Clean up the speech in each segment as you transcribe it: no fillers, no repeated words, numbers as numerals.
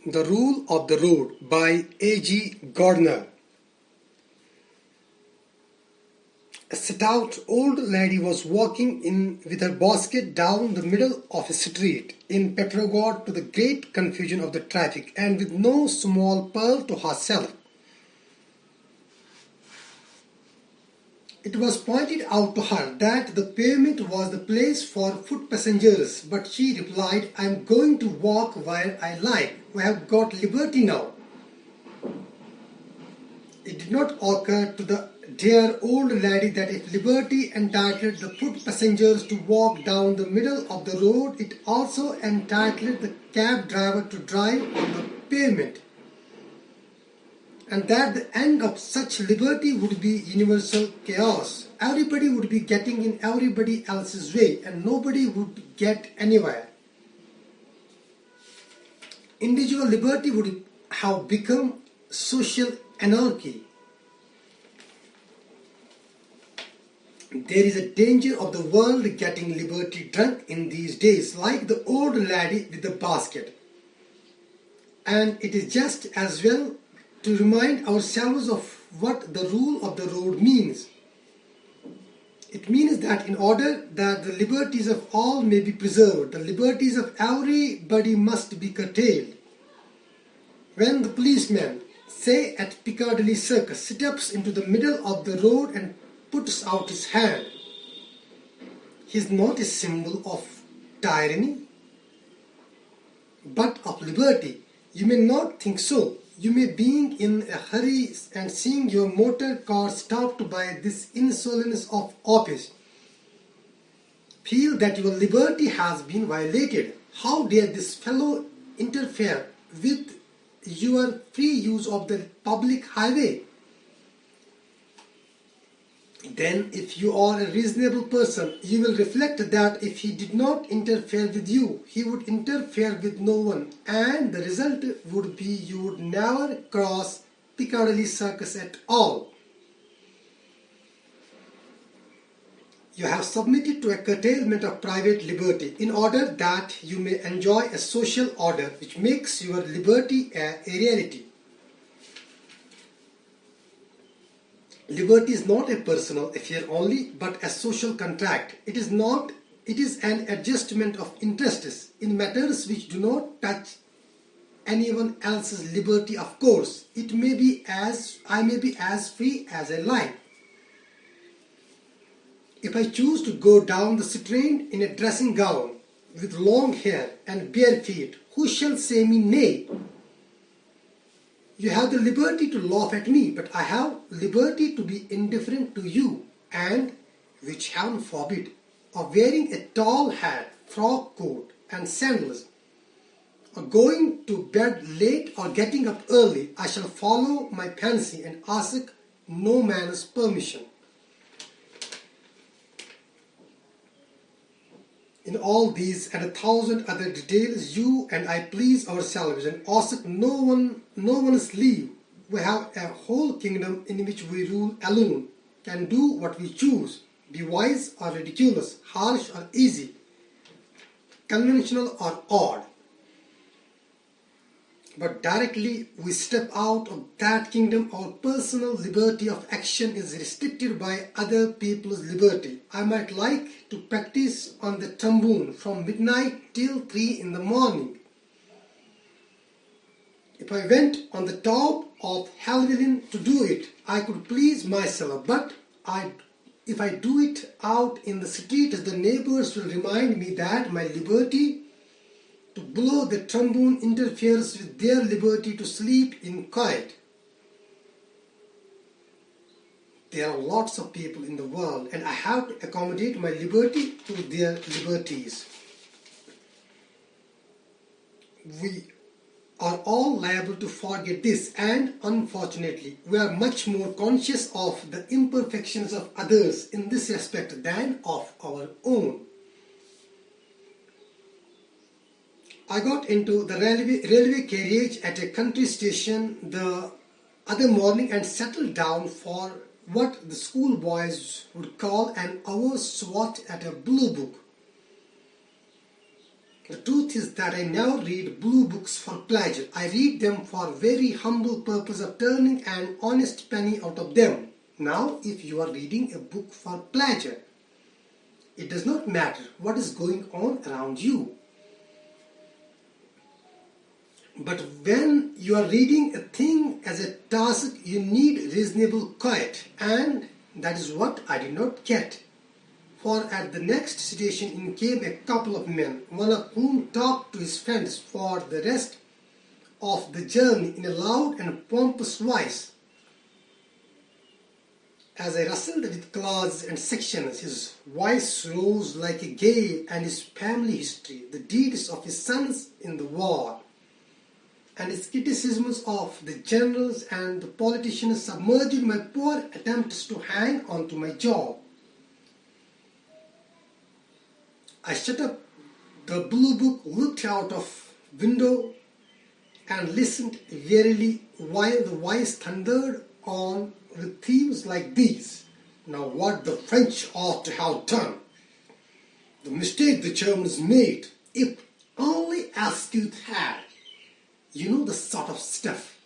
The Rule of the Road by A.G. Gardner. A stout old lady was walking in with her basket down the middle of a street in Petrograd to the great confusion of the traffic and with no small pearl to herself. It was pointed out to her that the pavement was the place for foot passengers, but she replied, "I am going to walk where I like. We have got liberty now." It did not occur to the dear old lady that if liberty entitled the foot passengers to walk down the middle of the road, it also entitled the cab driver to drive on the pavement, and that the end of such liberty would be universal chaos. Everybody would be getting in everybody else's way and nobody would get anywhere. Individual liberty would have become social anarchy. There is a danger of the world getting liberty drunk in these days, like the old lady with the basket. And it is just as well to remind ourselves of what the rule of the road means. It means that in order that the liberties of all may be preserved, the liberties of everybody must be curtailed. When the policeman, say at Piccadilly Circus, steps into the middle of the road and puts out his hand, he is not a symbol of tyranny, but of liberty. You may not think so. You may, being in a hurry and seeing your motor car stopped by this insolence of office, feel that your liberty has been violated. How dare this fellow interfere with your free use of the public highway? Then, if you are a reasonable person, you will reflect that if he did not interfere with you, he would interfere with no one, and the result would be you would never cross Piccadilly Circus at all. You have submitted to a curtailment of private liberty in order that you may enjoy a social order which makes your liberty a reality. Liberty is not a personal affair only, but a social contract. It is an adjustment of interests in matters which do not touch anyone else's liberty. Of course, I may be as free as I like. If I choose to go down the street in a dressing gown, with long hair and bare feet, who shall say me nay? You have the liberty to laugh at me, but I have liberty to be indifferent to you, and, which heaven forbid, of wearing a tall hat, frock coat, and sandals, or going to bed late or getting up early. I shall follow my fancy and ask no man's permission. In all these and 1,000 other details, you and I please ourselves and ask no one's leave. We have a whole kingdom in which we rule alone, can do what we choose, be wise or ridiculous, harsh or easy, conventional or odd. But directly we step out of that kingdom, our personal liberty of action is restricted by other people's liberty. I might like to practice on the trombone from midnight till 3 in the morning. If I went on the top of Helvellyn to do it, I could please myself, but if I do it out in the street, the neighbors will remind me that my liberty to blow the trombone interferes with their liberty to sleep in quiet. There are lots of people in the world, and I have to accommodate my liberty to their liberties. We are all liable to forget this, and unfortunately, we are much more conscious of the imperfections of others in this respect than of our own. I got into the railway carriage at a country station the other morning and settled down for what the schoolboys would call an hour's swat at a blue book. The truth is that I never read blue books for pleasure. I read them for very humble purpose of turning an honest penny out of them. Now, if you are reading a book for pleasure, it does not matter what is going on around you. But when you are reading a thing as a task, you need reasonable quiet, and that is what I did not get. For at the next station in came a couple of men, one of whom talked to his friends for the rest of the journey in a loud and pompous voice. As I rustled with clauses and sections, his voice rose like a gale, and his family history, the deeds of his sons in the war, and his criticisms of the generals and the politicians submerged my poor attempts to hang on to my job. I shut up the blue book, looked out of window, and listened wearily while the voice thundered on with themes like these. Now what the French ought to have done, the mistake the Germans made, if only Ascot had. You know, the sort of stuff.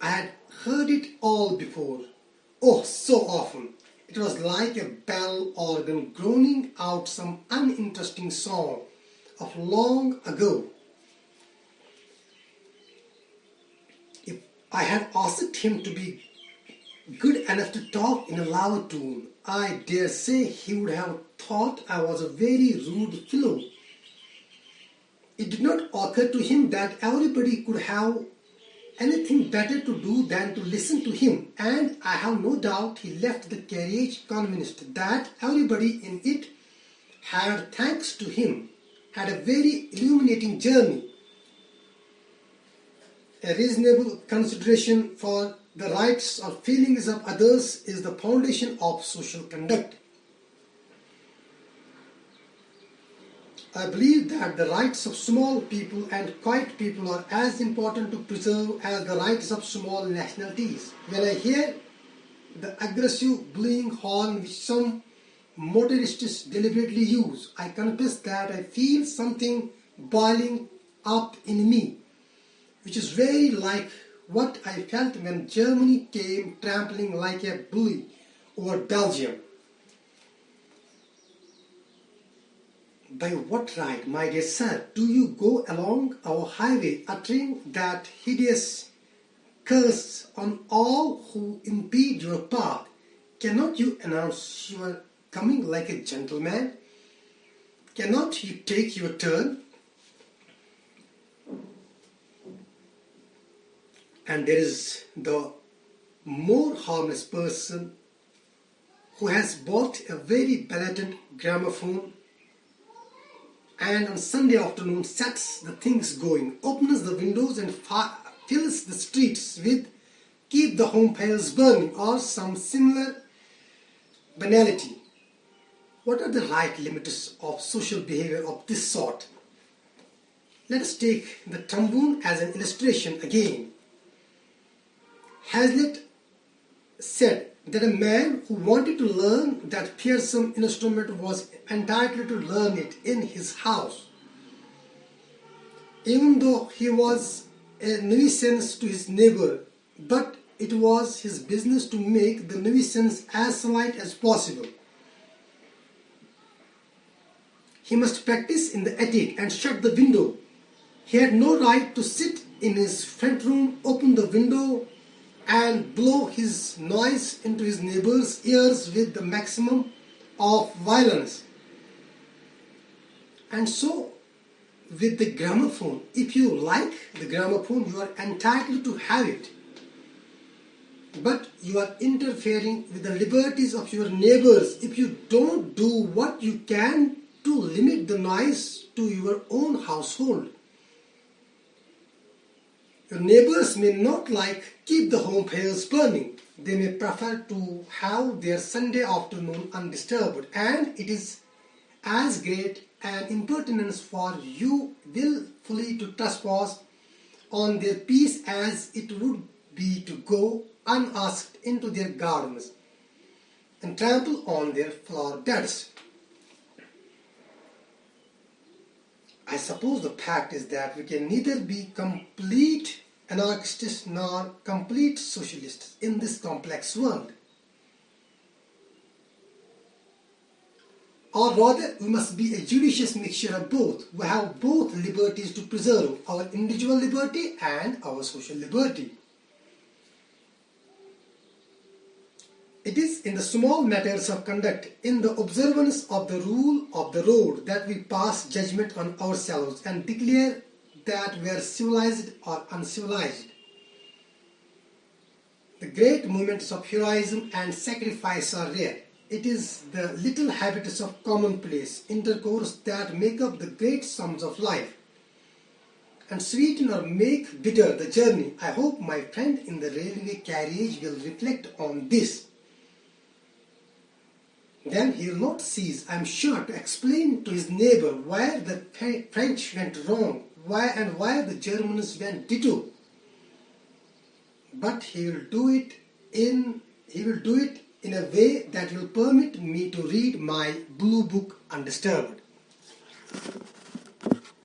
I had heard it all before. Oh, so often. It was like a bell organ groaning out some uninteresting song of long ago. If I had asked him to be good enough to talk in a loud tone, I dare say he would have thought I was a very rude fellow. It did not occur to him that everybody could have anything better to do than to listen to him, and I have no doubt he left the carriage convinced that everybody in it had, thanks to him, had a very illuminating journey. A reasonable consideration for the rights or feelings of others is the foundation of social conduct. I believe that the rights of small people and quiet people are as important to preserve as the rights of small nationalities. When I hear the aggressive bullying horn which some motorists deliberately use, I confess that I feel something boiling up in me, which is very like what I felt when Germany came trampling like a bully over Belgium. By what right, my dear sir, do you go along our highway uttering that hideous curse on all who impede your path? Cannot you announce your coming like a gentleman? Cannot you take your turn? And there is the more harmless person who has bought a very blatant gramophone and on Sunday afternoon sets the things going, opens the windows and fills the streets with "Keep the Home Fires Burning" or some similar banality. What are the right limits of social behavior of this sort? Let us take the trombone as an illustration again. Hazlitt said that a man who wanted to learn that fearsome instrument was entitled to learn it in his house, even though he was a nuisance to his neighbor, but it was his business to make the nuisance as slight as possible. He must practice in the attic and shut the window. He had no right to sit in his front room, open the window, and blow his noise into his neighbor's ears with the maximum of violence. And so with the gramophone, if you like the gramophone, you are entitled to have it. But you are interfering with the liberties of your neighbors if you don't do what you can to limit the noise to your own household. Your neighbors may not like "Keep the Home Fires Burning." They may prefer to have their Sunday afternoon undisturbed, and it is as great an impertinence for you willfully to trespass on their peace as it would be to go unasked into their gardens and trample on their flower beds. I suppose the fact is that we can neither be complete anarchists nor complete socialists in this complex world. Or rather, we must be a judicious mixture of both. We have both liberties to preserve, our individual liberty and our social liberty. It is in the small matters of conduct, in the observance of the rule of the road, that we pass judgment on ourselves and declare that we are civilized or uncivilized. The great moments of heroism and sacrifice are rare. It is the little habits of commonplace intercourse that make up the great sums of life and sweeten or make bitter the journey. I hope my friend in the railway carriage will reflect on this. Then he will not cease, I am sure, to explain to his neighbor where the French went wrong, why the Germans went ditto. But he will do it in a way that will permit me to read my blue book undisturbed.